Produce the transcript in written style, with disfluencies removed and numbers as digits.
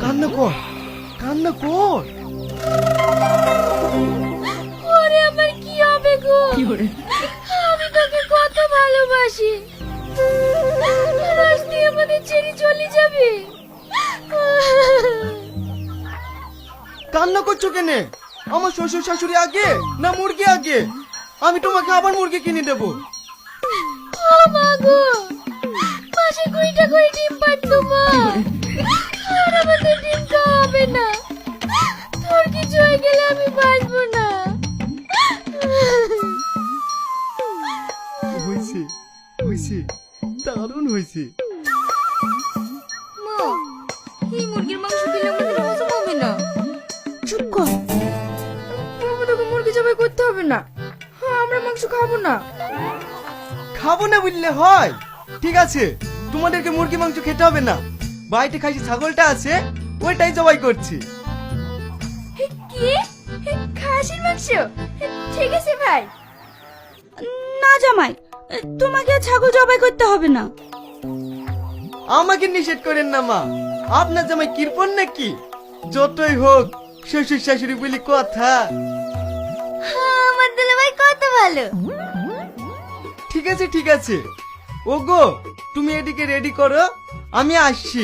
কান্না কর, কান্না কর। ওরে আমার কি হবে গো? আমি তোকে কত ভালোবাসি, আজ তুই আমাদের ছেড়ে চলে যাবি। কান্না করছো কেনে? আমার শ্বশুর শাশুড়ি আগে না মুরগি আগে? আমি তোমাকে আবার মুরগি কিনে দেবো। ও মা গো, মাসে কুড়িটা করে ডিম পাড়তো মা, আর আমাদের ডিম খাওয়া হবে না। তোর কিছু হয়ে গেলে আমি বাঁচবো না। হয়েছে, হয়েছে, দারুণ হয়েছে। মা, এই মুরগির মাংস খেলে আমাদের হজম হবে না। চুপ কর, তোকে মুরগি জবাই করতে হবে না, আমরা মাংস খাবো না। খাবো না বললে হয়? ঠিক আছে, তোমাদেরকে মুরগি মাংস খেতে হবে না। বাড়িতে খাসি ছাগলটা আছে, ওইটাই জবাই করছি। কি? খাসির মাংস? ঠিক আছে ভাই। না জামাই, তোমাকে আর ছাগল জবাই করতে হবে না। আমাকে নিষেধ করেন না মা, আপনার জামাই কৃপণ নাকি? যতই হোক শ্বশুর শাশুড়ি বলি কথা। আমার দুলাভাই কত ভালো। ঠিক আছে, ঠিক আছে। ওগো, তুমি এদিকে রেডি করো, আমি আসছি।